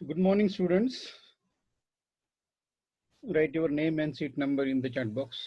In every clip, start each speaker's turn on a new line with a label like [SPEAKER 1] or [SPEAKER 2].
[SPEAKER 1] Good morning, students. Write your name and seat number in the chat box.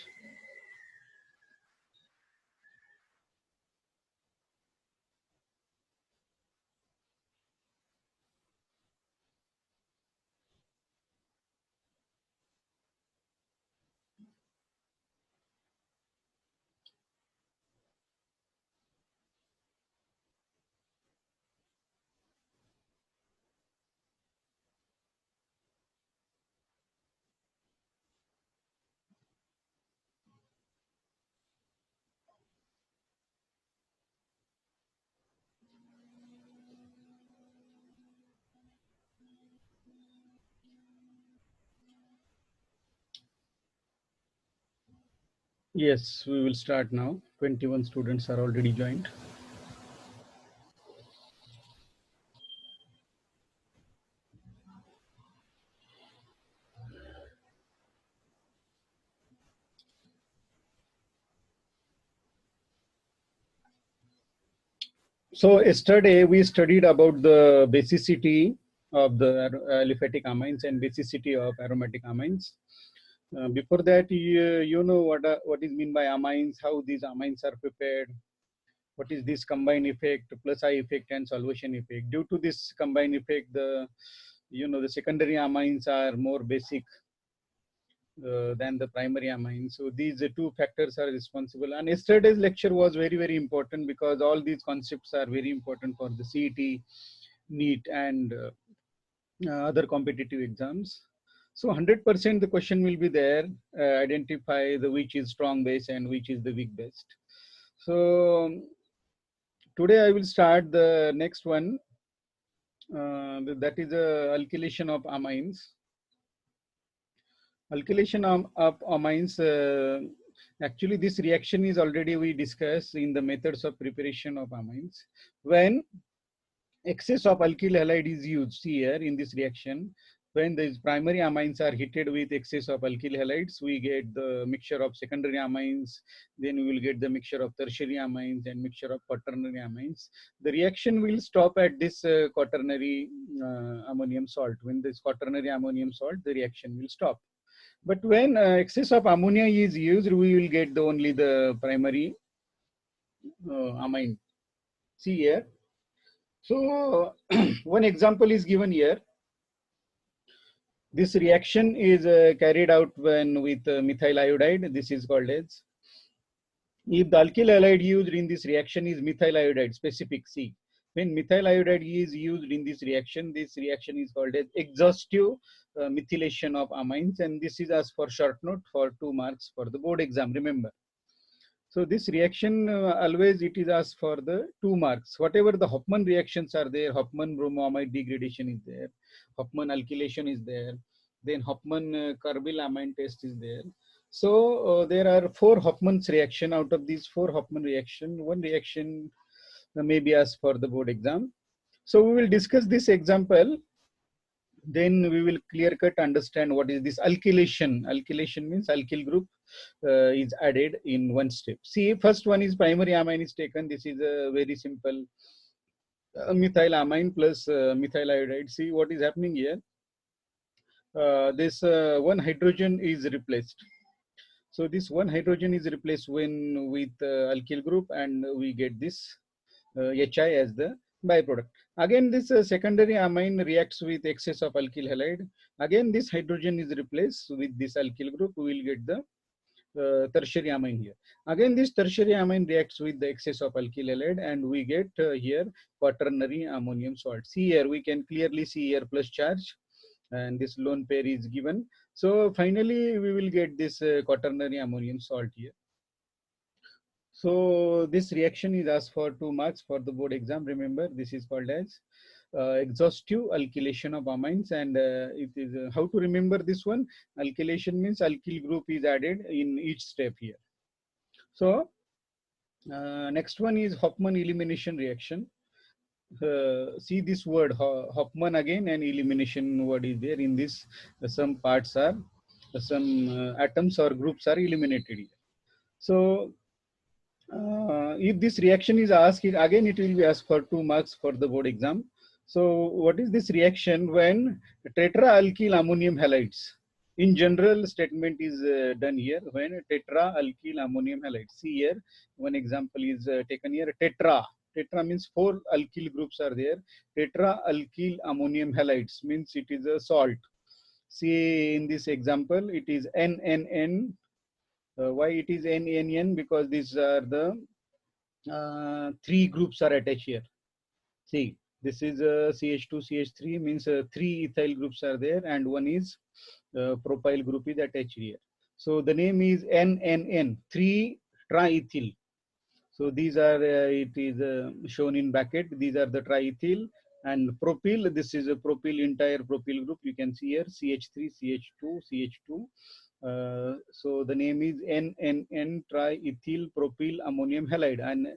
[SPEAKER 1] Yes, we will start now. 21 students are already joined. So yesterday we studied about the basicity of the aliphatic amines and basicity of aromatic amines. Before that, you know what is mean by amines, how these amines are prepared, what is this combined effect, plus I effect and solvation effect. Due to this combined effect, the secondary amines are more basic than the primary amines. So these two factors are responsible. And yesterday's lecture was very, very important because all these concepts are very important for the CET, NEET, and other competitive exams. So 100% the question will be there, identify the which is strong base and which is the weak base. So today I will start the next one, that is alkylation of amines. Alkylation of amines, actually this reaction is already we discussed in the methods of preparation of amines. When excess of alkyl halide is used here in this reaction, when these primary amines are heated with excess of alkyl halides, we get the mixture of secondary amines, then we will get the mixture of tertiary amines and mixture of quaternary amines. The reaction will stop at this quaternary ammonium salt. When this quaternary ammonium salt, the reaction will stop. But when excess of ammonia is used, we will get only the primary amine. See here. So one example is given here. This reaction is carried out when with methyl iodide. This is called as, if the alkyl halide used in this reaction is methyl iodide specific C. When methyl iodide is used in this reaction is called as exhaustive methylation of amines, and this is as for short note for 2 marks for the board exam, remember. So this reaction always it is asked for the 2 marks. Whatever the Hofmann reactions are there, Hofmann bromoamide degradation is there, Hofmann alkylation is there, then Hofmann carbylamine test is there. So there are 4 Hofmann's reaction. Out of these 4 Hofmann reaction, one reaction may be asked for the board exam. So we will discuss this example. Then we will clear cut understand what is this alkylation. Alkylation means alkyl group is added in one step. See, first one is primary amine is taken. This is a very simple methyl amine plus methyl iodide. See what is happening here. This one hydrogen is replaced. So this one hydrogen is replaced when with alkyl group, and we get this HI as the byproduct. Again, this secondary amine reacts with excess of alkyl halide. Again, this hydrogen is replaced with this alkyl group. We will get the tertiary amine here. Again, this tertiary amine reacts with the excess of alkyl halide, and we get here quaternary ammonium salt. See here, we can clearly see here plus charge, and this lone pair is given. So finally, we will get this quaternary ammonium salt here. So this reaction is asked for 2 marks for the board exam. Remember, this is called as exhaustive alkylation of amines, and it is how to remember this one. Alkylation means alkyl group is added in each step here. So next one is Hofmann elimination reaction. See this word Hofmann again, and elimination word is there in this. Some parts are some atoms or groups are eliminated here. So if this reaction is asked, again it will be asked for 2 marks for the board exam. So what is this reaction when tetraalkyl ammonium halides? In general, statement is done here when tetraalkyl ammonium halides. See here, one example is taken here. Tetra. Tetra means 4 alkyl groups are there. Tetraalkyl ammonium halides means it is a salt. See in this example, it is NNN. Why it is NNN? Because these are the 3 groups are attached here. See, this is CH2, CH3 means 3 ethyl groups are there and one is propyl group is attached here. So the name is NNN, 3 triethyl. So these are, it is shown in bracket. These are the triethyl and propyl. This is a propyl, entire propyl group. You can see here CH3, CH2, CH2. So the name is NNN triethyl propyl ammonium halide, and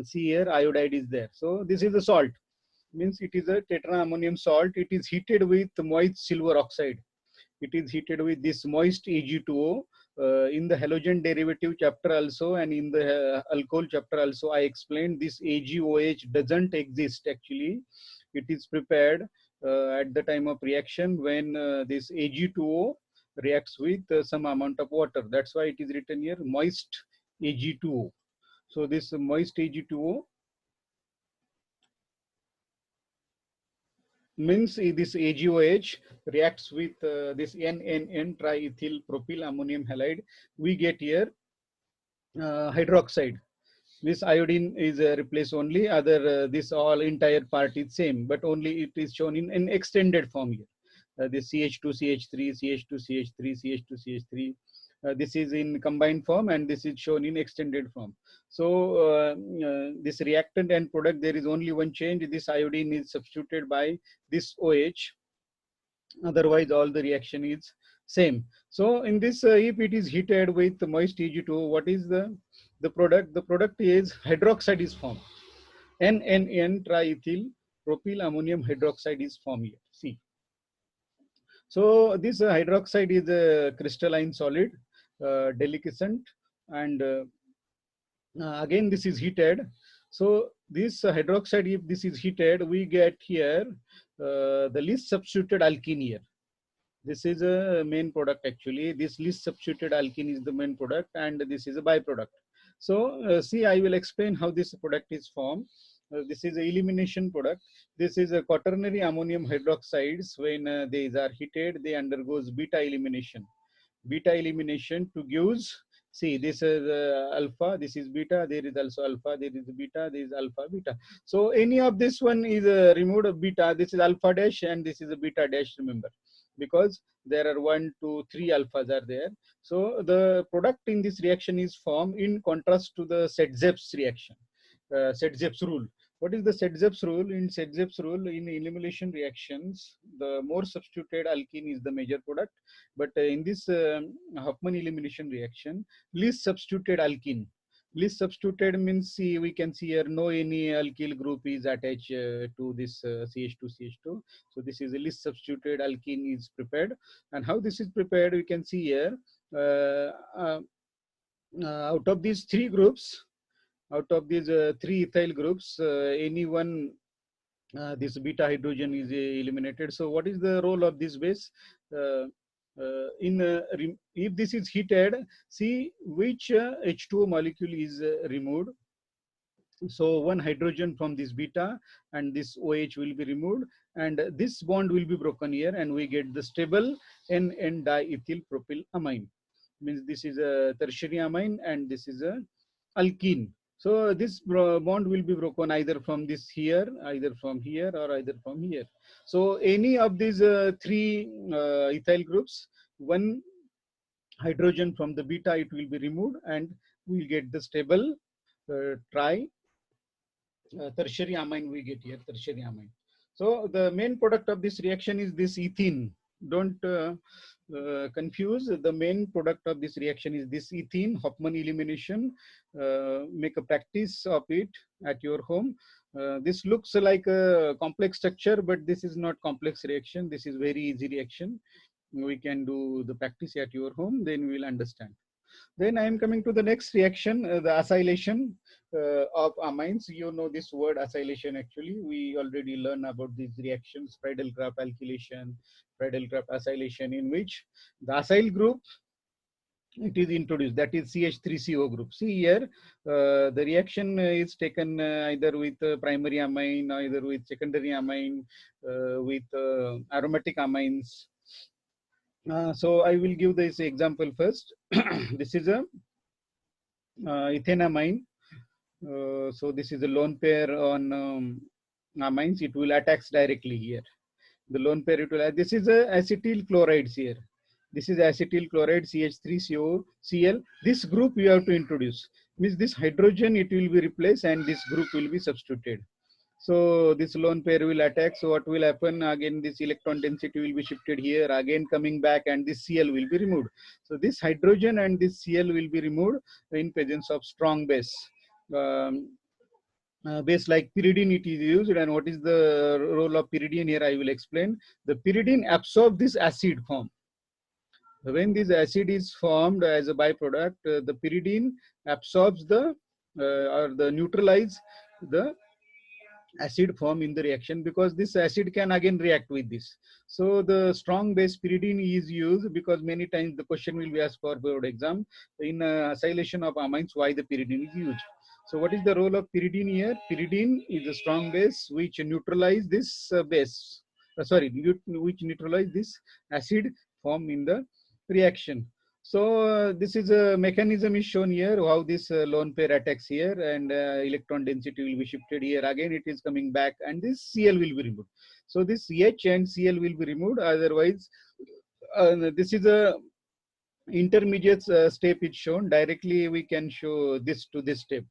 [SPEAKER 1] see here iodide is there. So this is the salt, means it is a tetraammonium salt. It is heated with moist silver oxide. It is heated with this moist Ag2O. In the halogen derivative chapter also and in the alcohol chapter also I explained this AgOH doesn't exist actually. It is prepared at the time of reaction when this Ag2O reacts with some amount of water. That's why it is written here moist Ag2O. So this moist Ag2O means this AgOH reacts with this NNN triethyl propyl ammonium halide. We get here hydroxide. This iodine is replaced only. Other this all entire part is same, but only it is shown in an extended form here. This CH2, CH3, CH2, CH3, CH2, CH3. This is in combined form and this is shown in extended form. So this reactant and product, there is only one change. This iodine is substituted by this OH. Otherwise, all the reaction is same. So in this, if it is heated with moist Ag2, what is the product? The product is hydroxide is formed. NNN triethyl propyl ammonium hydroxide is formed here. See. So this hydroxide is a crystalline solid, deliquescent, and again this is heated. So this hydroxide, if this is heated, we get here the least substituted alkene here. This is a main product actually. This least substituted alkene is the main product and this is a byproduct. So see, I will explain how this product is formed. This is a elimination product. This is a quaternary ammonium hydroxides. When these are heated, they undergoes beta elimination. Beta elimination to gives, see, this is alpha, this is beta, there is also alpha, there is beta, there is alpha, beta. So any of this one is removed of beta, this is alpha dash and this is a beta dash, remember, because there are 1, 2, 3 alphas are there. So the product in this reaction is formed in contrast to the Setzep's reaction, Setzep's rule. What is the Setzep's rule? In Setzep's rule, in elimination reactions, the more substituted alkene is the major product. But in this Hofmann elimination reaction, least substituted alkene. Least substituted means, see, we can see here no any alkyl group is attached to this CH2, CH2. So this is a least substituted alkene is prepared. And how this is prepared, we can see here. Out of these 3 groups, out of these 3 ethyl groups, any one this beta hydrogen is eliminated. So what is the role of this base? If this is heated, see which H2O molecule is removed. So one hydrogen from this beta and this OH will be removed and this bond will be broken here and we get the stable NN diethyl propyl amine. Means this is a tertiary amine and this is a alkene. So this bond will be broken either from this here, either from here or either from here. So any of these 3 ethyl groups, one hydrogen from the beta, it will be removed and we will get the stable tertiary amine we get here, tertiary amine. So the main product of this reaction is this ethene. Don't confuse. The main product of this reaction is this ethene, Hofmann elimination. Make a practice of it at your home. This looks like a complex structure, but this is not complex reaction. This is very easy reaction. We can do the practice at your home, then we will understand. Then I am coming to the next reaction, the acylation. of amines. You know this word acylation. Actually, we already learned about these reactions: Friedel-Crafts alkylation, Friedel-Crafts acylation, in which the acyl group it is introduced, that is CH3CO group. See here, the reaction is taken either with primary amine, either with secondary amine, with aromatic amines. So I will give this example first. This is a ethanamine. So this is a lone pair on amines. It will attach directly here. The lone pair it will. This is a acetyl chlorides here. This is acetyl chloride CH3CO Cl. This group you have to introduce. Means this hydrogen it will be replaced and this group will be substituted. So this lone pair will attack. So what will happen? Again, this electron density will be shifted here. Again, coming back, and this Cl will be removed. So this hydrogen and this Cl will be removed in presence of strong base. Base like pyridine it is used. And what is the role of pyridine here? I will explain. The pyridine absorbs this acid form. When this acid is formed as a byproduct, the pyridine absorbs the or the neutralize the acid form in the reaction, because this acid can again react with this. So the strong base pyridine is used, because many times the question will be asked for board exam in acylation of amines, why the pyridine is used. So what is the role of pyridine here? Pyridine is a strong base which neutralize this base, which neutralize this acid form in the reaction. So this is a mechanism is shown here, how this lone pair attacks here, and electron density will be shifted here. Again, it is coming back, and this Cl will be removed. So this H and Cl will be removed. Otherwise, this is a intermediate step is shown. Directly, we can show this to this step.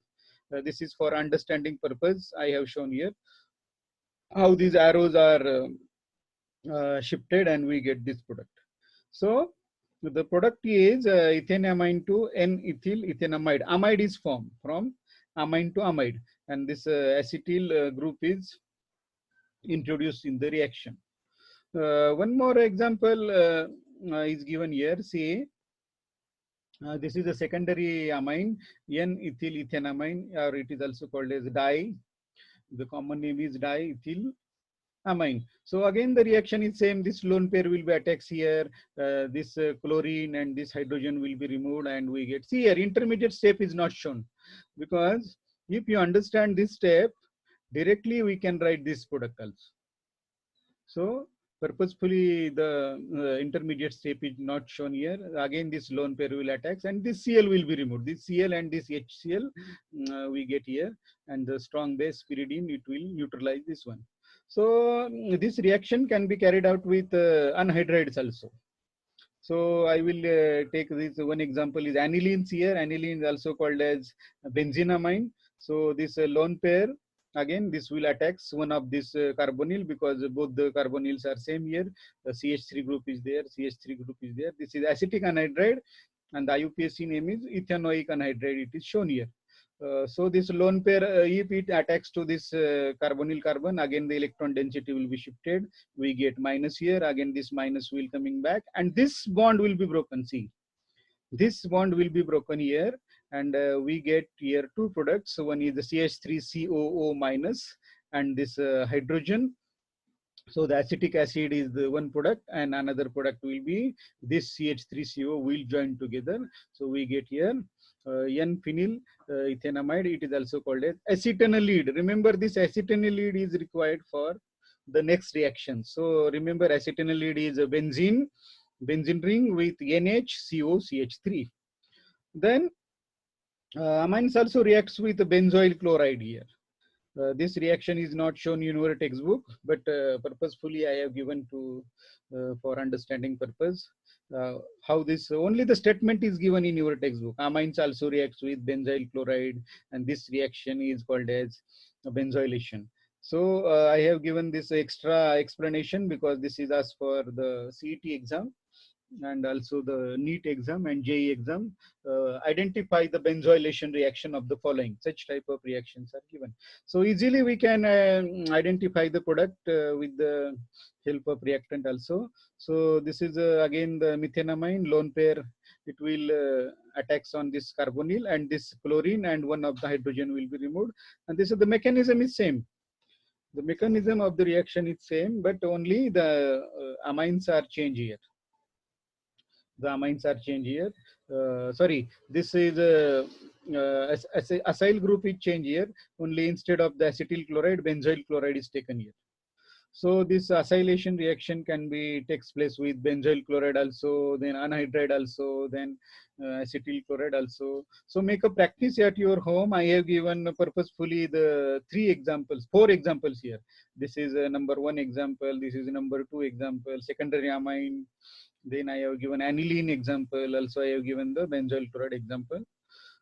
[SPEAKER 1] This is for understanding purpose. I have shown here how these arrows are shifted, and we get this product. So the product is ethanamine to N-ethyl ethanamide. Amide is formed from amine to amide, and this acetyl group is introduced in the reaction. One more example is given here. See, this is a secondary amine, N-ethyl ethanamine, or it is also called as di. The common name is diethyl amine. So again, the reaction is same. This lone pair will be attached here. This chlorine and this hydrogen will be removed, and we get. See here, intermediate step is not shown, because if you understand this step, directly we can write this product also. So purposefully, the intermediate step is not shown here. Again, this lone pair will attach, and this Cl will be removed. This Cl and this HCl we get here, and the strong base pyridine it will neutralize this one. So this reaction can be carried out with anhydrides also. So I will take this one example is anilines here. Aniline is also called as benzenamine. So this lone pair, again this will attach one of this carbonyl, because both the carbonyls are same here. The CH3 group is there, CH3 group is there. This is acetic anhydride, and the IUPAC name is ethanoic anhydride. It is shown here. So this lone pair, if it attacks to this carbonyl carbon, again the electron density will be shifted. We get minus here. Again this minus will coming back, and this bond will be broken. See, this bond will be broken here, and we get here two products. So one is the CH3COO minus, and this hydrogen. So the acetic acid is the one product, and another product will be this CH3CO will join together. So we get here N-phenyl ethanamide. It is also called as acetanilide. Remember, this acetanilide is required for the next reaction. So remember, acetanilide is a benzene ring with NHCOCH3. Then amines also reacts with the benzoyl chloride here. This reaction is not shown in your textbook, but purposefully I have given to for understanding purpose. How this, only the statement is given in your textbook. Amines also reacts with benzyl chloride, and this reaction is called as benzoylation. So I have given this extra explanation because this is asked for the CET exam and also the NEET exam and JEE exam. Identify the benzoylation reaction of the following. Such type of reactions are given. So easily we can identify the product with the help of reactant also. So this is again the methanamine lone pair it will attacks on this carbonyl and this chlorine, and one of the hydrogen will be removed. And this is the mechanism is same. The mechanism of the reaction is same, but only the amines are changed here. The amines are changed here. Sorry, this is acyl group is changed here. Only instead of the acetyl chloride, benzoyl chloride is taken here. So this acylation reaction can be takes place with benzoyl chloride also, then anhydride also, then acetyl chloride also. So make a practice at your home. I have given purposefully the 4 examples here. This is number 1 example. This is number 2 example. Secondary amine. Then I have given aniline example. Also I have given the benzoyl chloride example.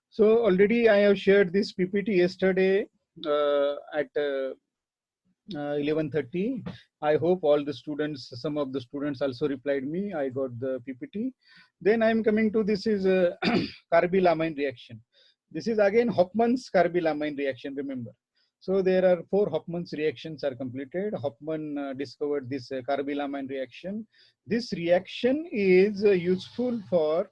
[SPEAKER 1] So already I have shared this PPT yesterday at 11:30. I hope all the students, some of the students also replied me. I got the PPT. Then I am coming to this is carbylamine reaction. This is again Hofmann's carbylamine reaction, remember. So there are 4 Hofmann's reactions are completed. Hofmann discovered this carbylamine reaction. This reaction is useful for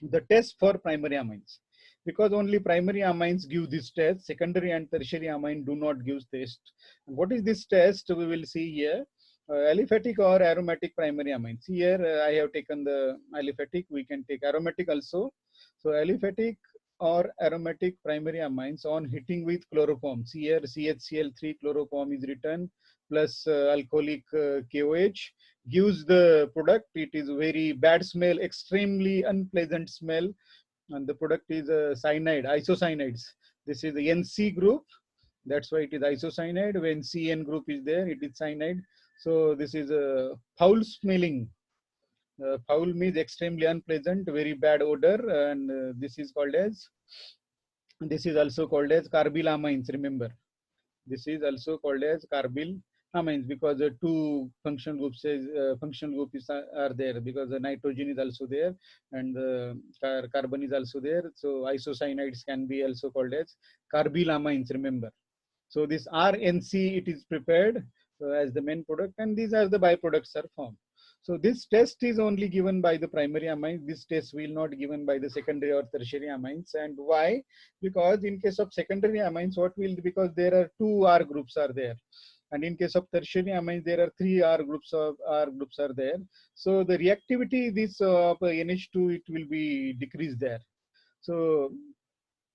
[SPEAKER 1] the test for primary amines, because only primary amines give this test. Secondary and tertiary amine do not give test. And what is this test? We will see here. Aliphatic or aromatic primary amines. Here I have taken the aliphatic. We can take aromatic also. So aliphatic or aromatic primary amines on heating with chloroform. Here CHCl3 chloroform is written, plus alcoholic KOH gives the product. It is very bad smell, extremely unpleasant smell. And the product is cyanide, isocyanides. This is the NC group. That's why it is isocyanide. When CN group is there, it is cyanide. So this is a foul smelling. Foul means extremely unpleasant, very bad odor, and this is also called as carbylamines. Remember, this is also called as carbylamines because the 2 functional groups are there, because the nitrogen is also there and the carbon is also there. So isocyanides can be also called as carbylamines. Remember. So this RNC, it is prepared as the main product, and these are the byproducts are formed. So this test is only given by the primary amines. This test will not given by the secondary or tertiary amines. And why? Because in case of secondary amines, because there are 2 R groups are there. And in case of tertiary amines, there are 3 R groups are there. So the reactivity this of NH2, it will be decreased there. So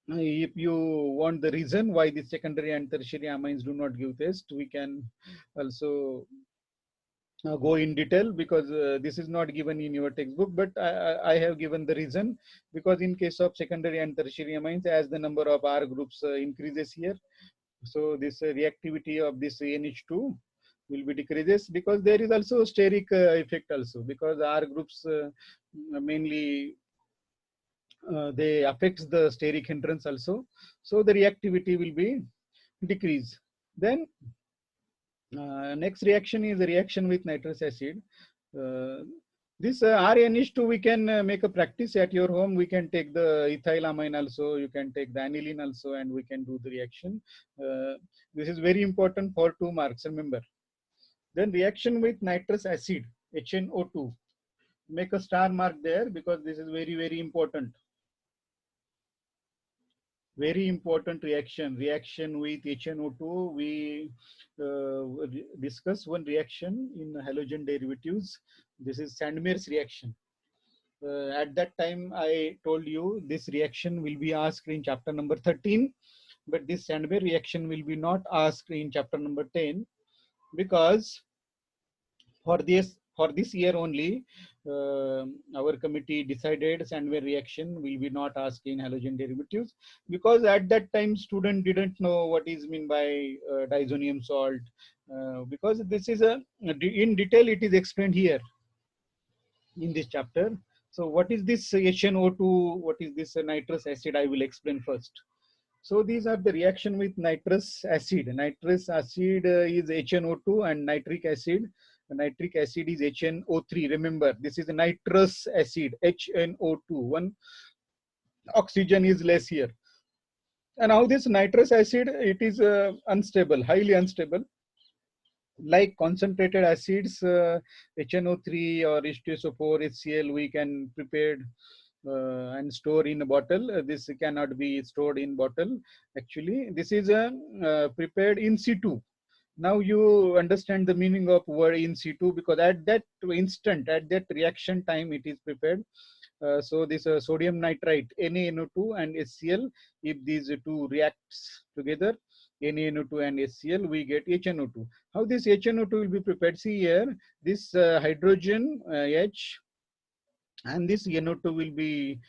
[SPEAKER 1] if you want the reason why the secondary and tertiary amines do not give test, we can also go in detail, because this is not given in your textbook, but I have given the reason. Because in case of secondary and tertiary amines, as the number of R groups increases here, so this reactivity of this NH2 will be decreases, because there is also steric effect also, because R groups mainly they affects the steric hindrance also. So the reactivity will be decreased. Then next reaction is the reaction with nitrous acid. This RNH2 we can make a practice at your home. We can take the ethylamine also, you can take the aniline also, and we can do the reaction. This is very important for 2 marks, remember. Then reaction with nitrous acid, HNO2. Make a star mark there, because this is very, very important. Very important reaction. Reaction with HNO2. We discuss one reaction in halogen derivatives. This is Sandmeier's reaction. At that time, I told you this reaction will be asked in chapter number 13, but this Sandmeier reaction will be not asked in chapter number 10, because for this year only, our committee decided Sandmeyer reaction will be not asked in halogen derivatives, because at that time student didn't know what is mean by diazonium salt, because this is in detail it is explained here in this chapter. So what is this HNO2? What is this nitrous acid? I will explain first. So these are the reaction with nitrous acid. Nitrous acid is HNO2, and nitric acid. Nitric acid is HNO3. Remember, this is nitrous acid, HNO2. One oxygen is less here. And now this nitrous acid, it is unstable, highly unstable. Like concentrated acids, HNO3 or H2SO4, HCl, we can prepare and store in a bottle. This cannot be stored in bottle. Actually, this is prepared in situ. Now you understand the meaning of word in situ, because at that instant, at that reaction time, it is prepared. So this sodium nitrite, NaNO2 and HCl, if these two reacts together, NaNO2 and HCl, we get HNO2. How this HNO2 will be prepared? See here, this hydrogen H and this NO2 will be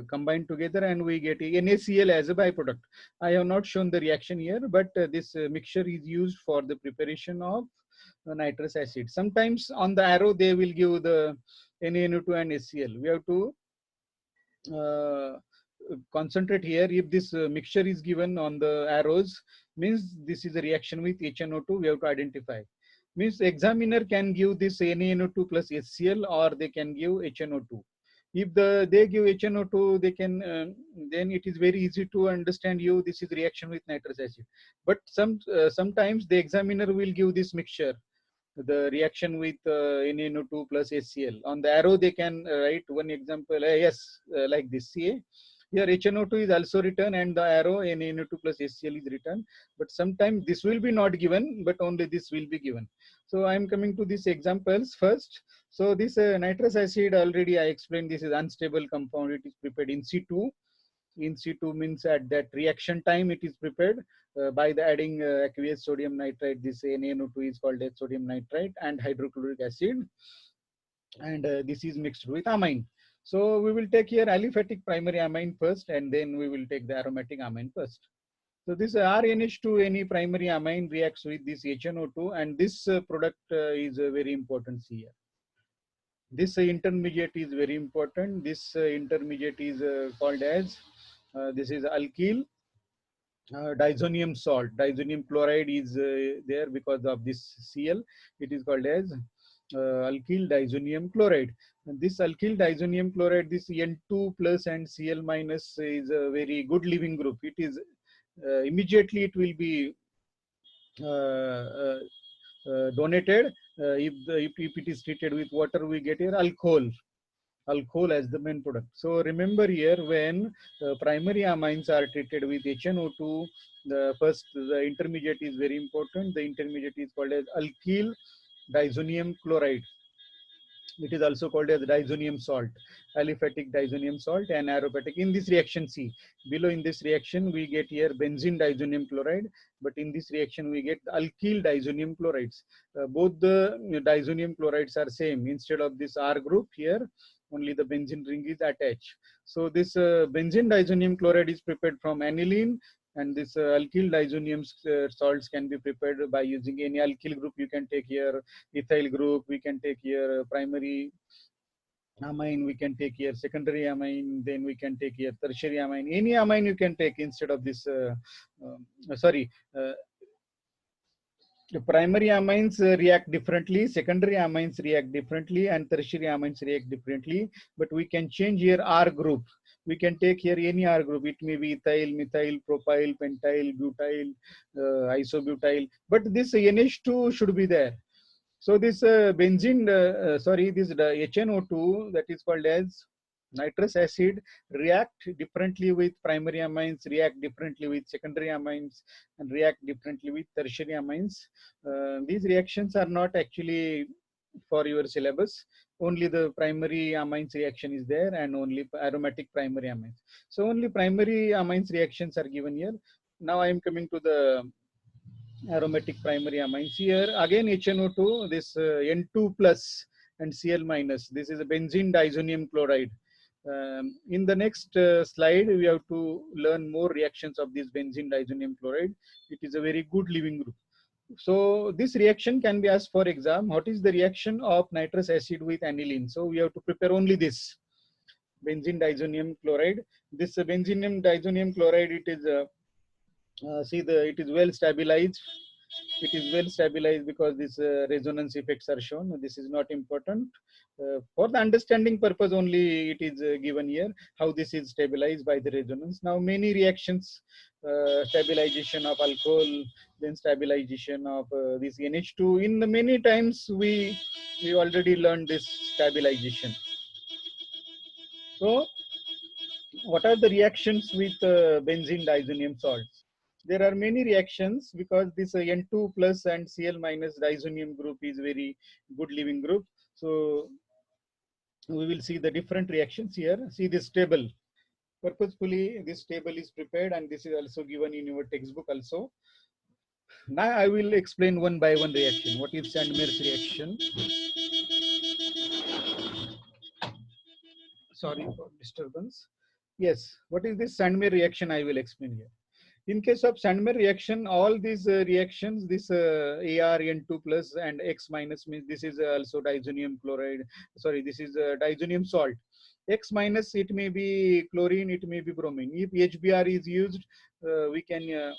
[SPEAKER 1] combined together, and we get NaCl as a byproduct. I have not shown the reaction here, but this mixture is used for the preparation of nitrous acid. Sometimes on the arrow they will give the NaNO2 and HCl. We have to concentrate here. If this mixture is given on the arrows, means this is a reaction with HNO2, we have to identify. Means examiner can give this NaNO2 plus HCl, or they can give HNO2. If they give HNO2, they can then it is very easy to understand you this is reaction with nitrous acid. But sometimes the examiner will give this mixture, the reaction with NaNO2 plus HCl. On the arrow, they can write one example, yes, like this. See, here HNO2 is also written and the arrow NaNO2 plus HCl is written. But sometimes this will be not given, but only this will be given. So I am coming to these examples first. So this nitrous acid, already I explained, this is unstable compound. It is prepared in situ. In situ means at that reaction time it is prepared by the adding aqueous sodium nitrite. This NaNO2 is called as sodium nitrite and hydrochloric acid, and this is mixed with amine. So we will take here aliphatic primary amine first, and then we will take the aromatic amine first. So this RNH2, any primary amine reacts with this HNO2, and this product is very important here. This intermediate is very important. This intermediate is called as this is alkyl diazonium salt. Diazonium chloride is there because of this Cl. It is called as alkyl diazonium chloride. And this alkyl diazonium chloride, this N2 plus and Cl minus is a very good leaving group. It is immediately it will be donated. If it is treated with water, we get here alcohol as the main product. So remember here, when primary amines are treated with HNO2, the intermediate is very important. The intermediate is called as alkyl diazonium chloride. It is also called as diazonium salt, aliphatic diazonium salt and aromatic. In this reaction, see below, in this reaction we get here benzene diazonium chloride, but in this reaction we get alkyl diazonium chlorides. Both the diazonium chlorides are same. Instead of this R group here, only the benzene ring is attached. So this benzene diazonium chloride is prepared from aniline, and this alkyl diazonium salts can be prepared by using any alkyl group. You can take here ethyl group, we can take here primary amine, we can take here secondary amine, then we can take here tertiary amine. Any amine you can take instead of this the primary amines react differently, secondary amines react differently, and tertiary amines react differently. But we can change here R group. We can take here any R group. It may be ethyl, methyl, propyl, pentyl, butyl, isobutyl. But this NH2 should be there. So this benzene, this HNO2, that is called as nitrous acid, react differently with primary amines, react differently with secondary amines, and react differently with tertiary amines. These reactions are not actually for your syllabus. Only the primary amines reaction is there, and only aromatic primary amines. So only primary amines reactions are given here. Now I am coming to the aromatic primary amines. Here again HNO2, this N2 plus and Cl minus. This is a benzene diazonium chloride. In the next slide, we have to learn more reactions of this benzene diazonium chloride. It is a very good leaving group. So this reaction can be asked for exam. What is the reaction of nitrous acid with aniline? So we have to prepare only this benzene diazonium chloride. This benzene diazonium chloride, it is it is well stabilized. It is well stabilized because this resonance effects are shown. This is not important. For the understanding purpose only it is given here, how this is stabilized by the resonance. Now many reactions, stabilization of alcohol, then stabilization of this NH2. In the many times we already learned this stabilization. So what are the reactions with benzene diazonium salts? There are many reactions because this N2 plus and Cl minus diazonium group is very good leaving group. So we will see the different reactions here. See this table. Purposefully this table is prepared and this is also given in your textbook also. Now I will explain one by one reaction. What is Sandmer's reaction? Sorry for disturbance. Yes, what is this Sandmer reaction? I will explain here. In case of Sandmer reaction, all these reactions, this ArN2 plus and X minus means this is also diazonium chloride. Sorry, this is diazonium salt. X minus, it may be chlorine, it may be bromine. If HBr is used, we can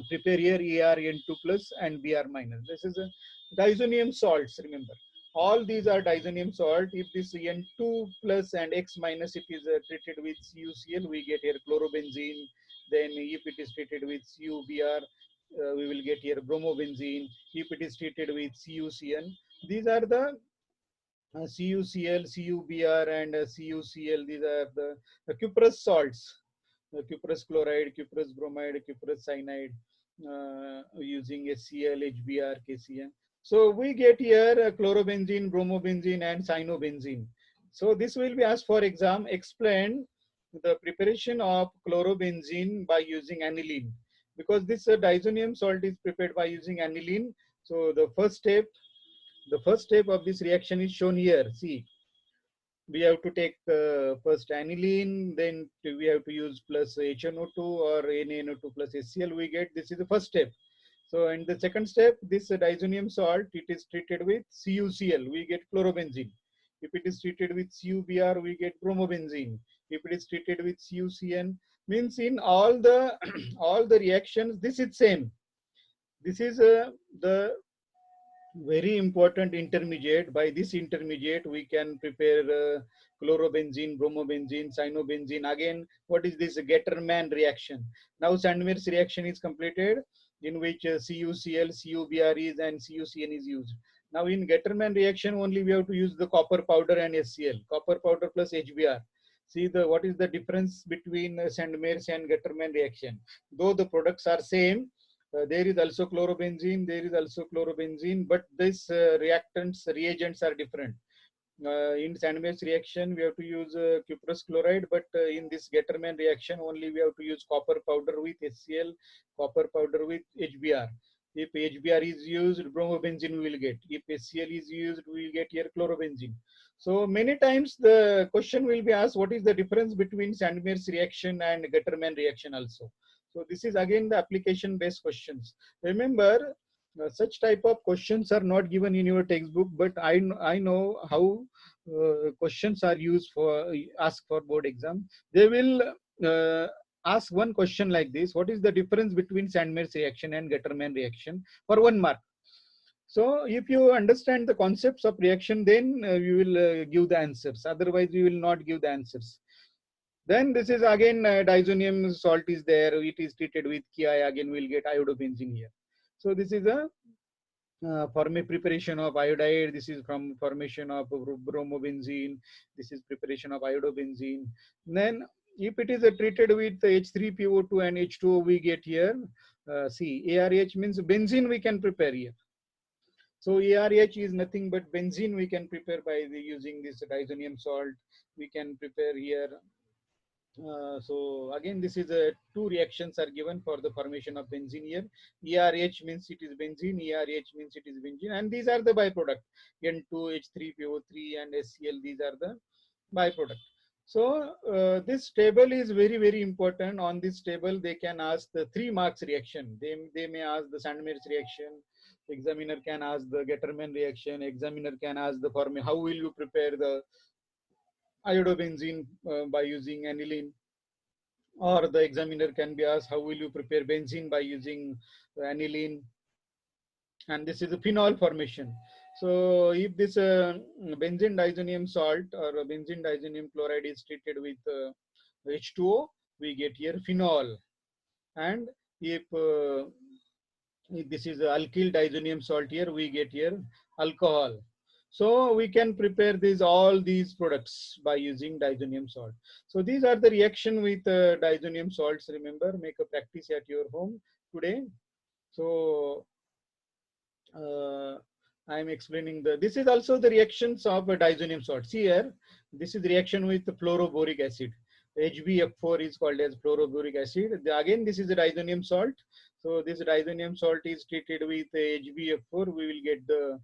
[SPEAKER 1] prepare here ArN2 plus and Br minus. This is a diazonium salts, remember. All these are diazonium salt. If this N2 plus and X minus, if is treated with CuCl, we get here chlorobenzene. Then if it is treated with CuBr, we will get here bromobenzene. If it is treated with CuCN, these are the CuCl, CuBr and CuCl. These are the cuprous salts. Cuprous chloride, cuprous bromide, cuprous cyanide, using HCl, HBr, KCN. So we get here chlorobenzene, bromobenzene, and cyanobenzene. So this will be asked for exam. Explain the preparation of chlorobenzene by using aniline, because this diazonium salt is prepared by using aniline. So the first step of this reaction is shown here. See, we have to take first aniline, then we have to use plus HNO2 or NaNO2 plus HCl. We get, this is the first step. So in the second step, this diazonium salt, it is treated with CuCl, we get chlorobenzene. If it is treated with CuBr, we get bromobenzene. If it is treated with CuCN, means in all the all the reactions, this is same. This is the very important intermediate. By this intermediate, we can prepare chlorobenzene, bromobenzene, cyanobenzene. Again, what is this Getterman reaction? Now Sandmer's reaction is completed, in which CuCl, CuBr is and CuCN is used. Now in Getterman reaction only we have to use the copper powder and HCl, copper powder plus HBr. See what is the difference between Sandmer's and Getterman reaction. Though the products are same, there is also chlorobenzene, but this reagents are different. In Sandmer's reaction, we have to use cuprous chloride, but in this Getterman reaction, only we have to use copper powder with HCl, copper powder with HBr. If HBr is used, bromobenzene we will get. If HCl is used, we will get here chlorobenzene. So many times the question will be asked, what is the difference between Sandmer's reaction and Getterman reaction also? So this is again the application based questions. Remember, such type of questions are not given in your textbook, but I know how questions are used for asked for board exam. They will ask one question like this: what is the difference between Sandmer's reaction and Getterman reaction, for 1 mark? So if you understand the concepts of reaction, then you will give the answers. Otherwise, you will not give the answers. Then this is again diazonium salt is there. It is treated with Ki. Again, we'll get iodobenzene here. So this is a preparation of iodide. This is from formation of bromobenzene. This is preparation of iodobenzene. Then if it is treated with H3PO2 and H2O, we get here. See, ARH means benzene we can prepare here. So ARH is nothing but benzene we can prepare by using this diazonium salt. We can prepare here. So again, this is two reactions are given for the formation of benzene here. ERH means it is benzene, ERH means it is benzene, and these are the byproduct. N2, H3PO3 and HCl, these are the byproduct. So this table is very, very important. On this table, they can ask the 3 marks reaction. They may ask the Sandmer's reaction. Examiner can ask the Getterman reaction. Examiner can ask the formula. How will you prepare the iodobenzene by using aniline? Or the examiner can be asked, how will you prepare benzene by using aniline? And this is a phenol formation. So if this benzene diazonium salt or benzene diazonium chloride is treated with H2O, we get here phenol. And if this is alkyl diazonium salt here, we get here alcohol. So we can prepare all these products by using diazonium salt. So these are the reaction with diazonium salts. Remember, make a practice at your home today. So I am explaining this is also the reactions of diazonium salt. See here, this is reaction with fluoroboric acid. HbF4 is called as fluoroboric acid. Again, this is a diazonium salt. So this diazonium salt is treated with HbF4. We will get the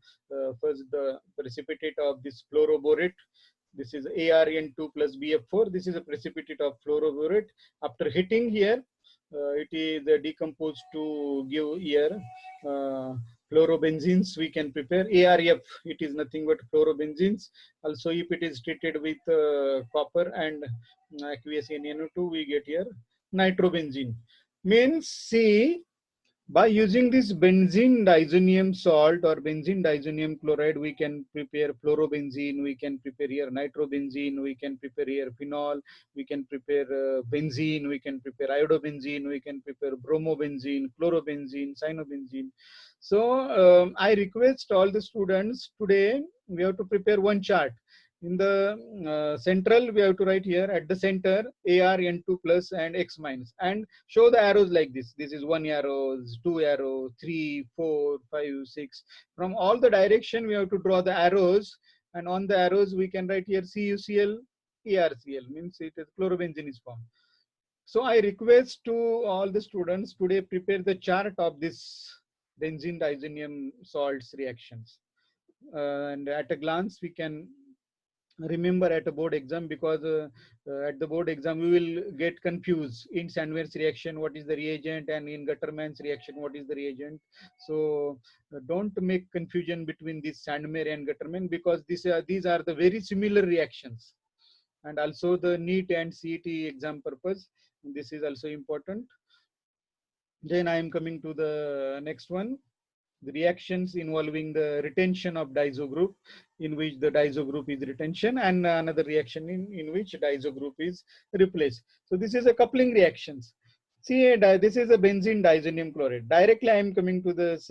[SPEAKER 1] first the precipitate of this fluoroborate. This is Arn2 plus BF4. This is a precipitate of fluoroborate. After hitting here, it is decomposed to give here fluorobenzenes. We can prepare ARF. It is nothing but fluorobenzenes. Also, if it is treated with copper and aqueous NaNO2, we get here nitrobenzene. Means, see, by using this benzene diazonium salt or benzene diazonium chloride, we can prepare fluorobenzene, we can prepare here nitrobenzene, we can prepare here phenol, we can prepare benzene, we can prepare iodobenzene, we can prepare bromobenzene, chlorobenzene, cyanobenzene. So I request all the students today, we have to prepare one chart. In the central, we have to write here at the center Arn2 plus and X minus, and show the arrows like this. This is 1 arrow, 2 arrow, 3, 4, 5, 6. From all the direction, we have to draw the arrows, and on the arrows, we can write here CuCl, ArCl, means it is chlorobenzene is formed. So I request to all the students today prepare the chart of this benzene diazonium salts reactions. And at a glance, we can remember at a board exam, because at the board exam we will get confused. In Sandwich reaction, what is the reagent, and in Guttermann's reaction, what is the reagent? So don't make confusion between this Sandmer and Guttermann, because these are the very similar reactions. And also the NEET and CET exam purpose, this is also important. Then I am coming to the next one, the reactions involving the retention of diazogroup, in which the diazogroup is retention, and another reaction in which diazogroup is replaced. So this is a coupling reactions. See, this is a benzene diazonium chloride. Directly I am coming to this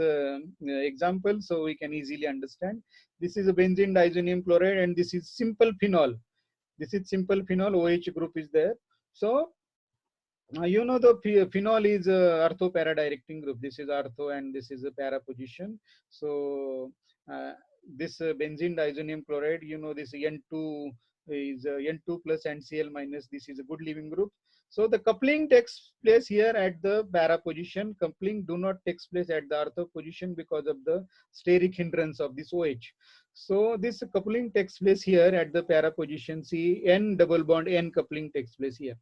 [SPEAKER 1] example, so we can easily understand. This is a benzene diazonium chloride, and this is simple phenol. This is simple phenol, OH group is there. So you know the phenol is ortho para directing group. This is ortho and this is a para position. So this benzene diazonium chloride, you know, this N2 is N2 plus and Cl minus. This is a good leaving group. So the coupling takes place here at the para position. Coupling do not takes place at the ortho position because of the steric hindrance of this OH. So this coupling takes place here at the para position. See, N double bond N coupling takes place here.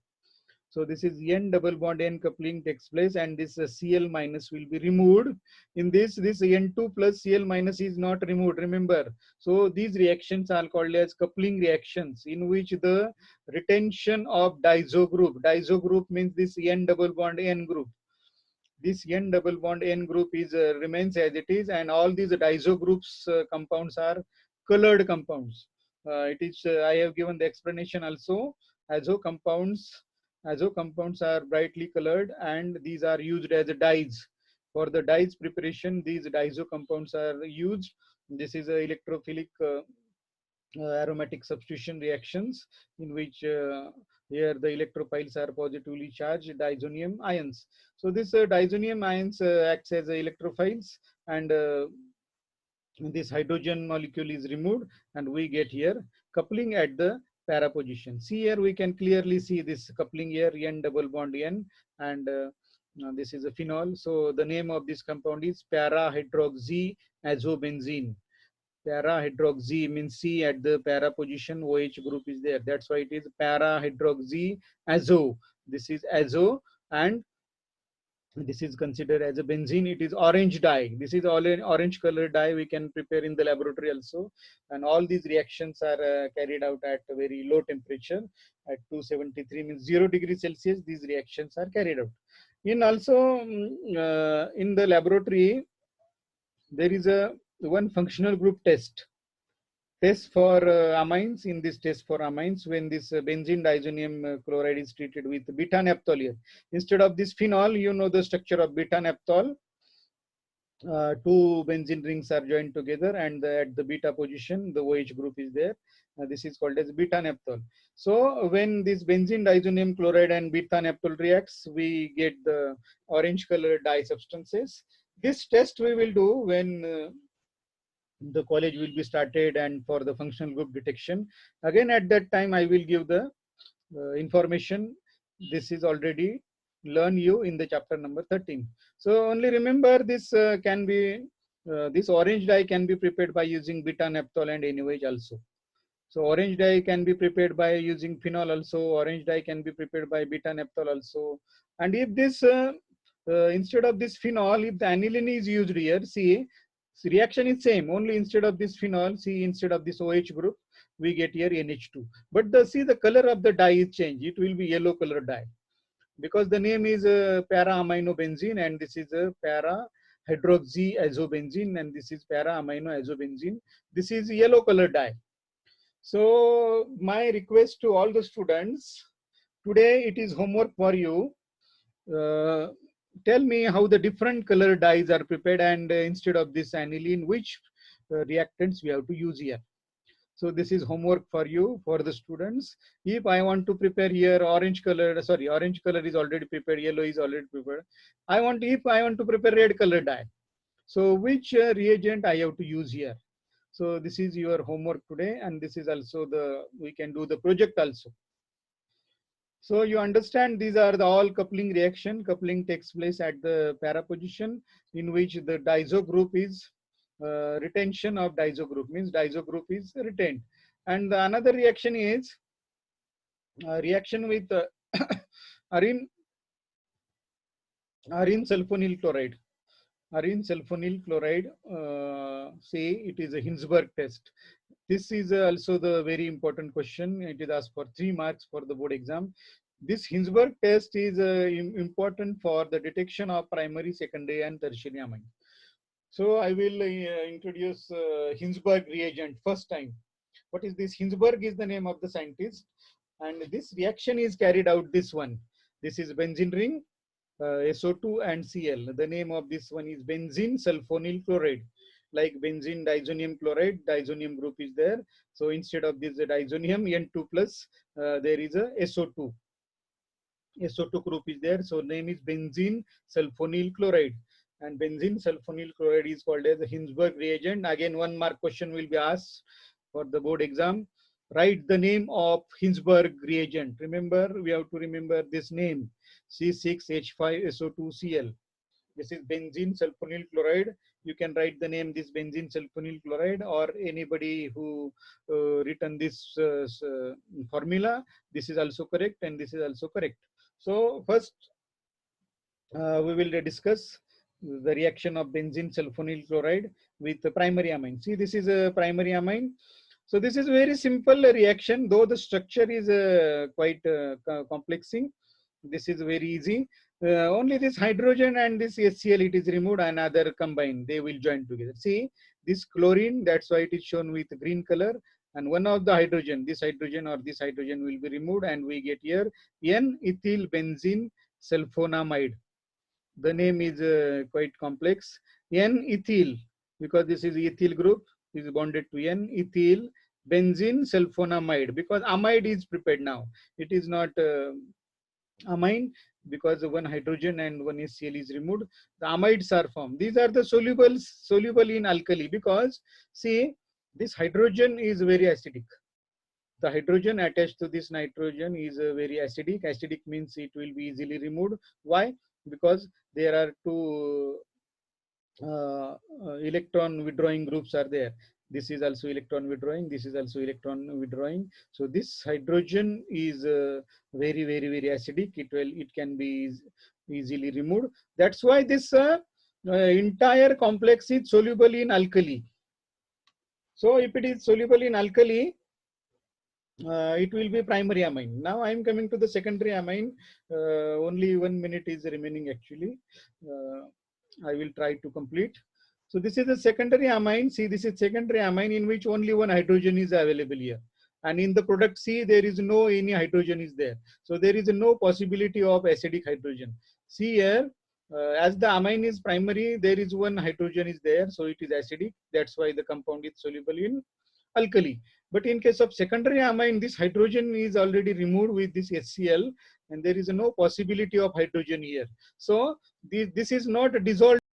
[SPEAKER 1] So this is N double bond N coupling takes place, and this Cl minus will be removed. In this N2 plus Cl minus is not removed, remember. So these reactions are called as coupling reactions, in which the retention of diazogroup. Diazogroup means this N double bond N group. This N double bond N group is remains as it is, and all these diazogroups compounds are colored compounds. It is I have given the explanation also. Azo compounds are brightly colored, and these are used as dyes. For the dyes preparation, these diazo compounds are used. This is a electrophilic aromatic substitution reactions, in which here the electrophiles are positively charged diazonium ions. So this diazonium ions acts as electrophiles, and this hydrogen molecule is removed, and we get here coupling at the para position. See here, we can clearly see this coupling here, N double bond N, and this is a phenol. So the name of this compound is para hydroxy azobenzene. Para hydroxy means C at the para position, OH group is there. That's why it is para hydroxy azo. This is azo, and This is considered as a benzene. It is orange dye. This is all an orange color dye we can prepare in the laboratory also. And all these reactions are carried out at a very low temperature at 273 means 0 degrees Celsius. These reactions are carried out. In also in the laboratory, there is a one functional group test for amines. In this test for amines, when this benzene diazonium chloride is treated with beta naphthol here, instead of this phenol, you know the structure of beta naphthol. Two benzene rings are joined together, and at the beta position the OH group is there. This is called as beta naphthol. So when this benzene diazonium chloride and beta naphthol reacts, we get the orange colored dye substances. This test we will do when the college will be started and for the functional group detection. Again, at that time I will give the information. This is already learn you in the chapter number 13. So only remember this can be this orange dye can be prepared by using beta naphthol and NaOH also. So orange dye can be prepared by using phenol also. Orange dye can be prepared by beta naphthol also. And if this instead of this phenol, if the aniline is used here, see, reaction is same. Only instead of this phenol, see, instead of this OH group, we get here NH2. But see, the color of the dye is changed. It will be yellow color dye because the name is para-aminobenzene, and this is a para-hydroxyazobenzene, and this is para-aminoazobenzene. This is yellow color dye. So my request to all the students, today it is homework for you. Tell me how the different color dyes are prepared, and instead of this aniline, which reactants we have to use here. So this is homework for you, for the students. If I want to prepare here orange color, sorry, orange color is already prepared, yellow is already prepared. If I want to prepare red color dye, so which reagent I have to use here? So this is your homework today, and this is also we can do the project also. So you understand these are the all coupling reaction. Coupling takes place at the para position, in which the diazogroup is retention of diazogroup, means diazogroup is retained. And the another reaction is reaction with arene sulfonyl chloride. Arene sulfonyl chloride, say it is a Hinsberg test. This is also the very important question. It is asked for 3 marks for the board exam. This Hinsberg test is important for the detection of primary, secondary, and tertiary amine. So I will introduce Hinsberg reagent first time. What is this? Hinsberg is the name of the scientist, and this reaction is carried out this one. This is benzene ring, SO2 and Cl. The name of this one is benzene sulfonyl chloride. Like benzene diazonium chloride, diazonium group is there. So instead of this diazonium N2 plus, there is a SO2. SO2 group is there. So name is benzene sulfonyl chloride. And benzene sulfonyl chloride is called as a Hinsberg reagent. Again, 1 mark question will be asked for the board exam. Write the name of Hinsberg reagent. Remember, we have to remember this name, C6H5SO2Cl. This is benzene sulfonyl chloride. You can write the name this benzene sulfonyl chloride, or anybody who written this formula. This is also correct, and this is also correct. So first we will discuss the reaction of benzene sulfonyl chloride with the primary amine. See, this is a primary amine. So this is very simple reaction, though the structure is quite complexing. This is very easy. Only this hydrogen and this HCl, it is removed, and other combined, they will join together. See, this chlorine, that's why it is shown with green color, and one of the hydrogen, this hydrogen or this hydrogen will be removed, and we get here N-ethyl benzene sulfonamide. The name is quite complex. N-ethyl, because this is ethyl group, is bonded to N-ethyl benzene sulfonamide, because amide is prepared now. It is not amine, because one hydrogen and one HCl is removed. The amides are formed. These are the soluble in alkali, because see, this hydrogen is very acidic. The hydrogen attached to this nitrogen is very acidic. Acidic means it will be easily removed. Why? Because there are two electron withdrawing groups are there. This is also electron withdrawing. This is also electron withdrawing. So this hydrogen is very acidic. It can be easily removed. That's why this entire complex is soluble in alkali. So if it is soluble in alkali, it will be primary amine. Now I am coming to the secondary amine. Only 1 minute is remaining actually. I will try to complete. So this is the secondary amine. See, this is secondary amine in which only one hydrogen is available here. And in the product C, there is no any hydrogen is there. So there is no possibility of acidic hydrogen. See here, as the amine is primary, there is one hydrogen is there. So it is acidic. That's why the compound is soluble in alkali. But in case of secondary amine, this hydrogen is already removed with this HCl, and there is no possibility of hydrogen here. So this is not dissolved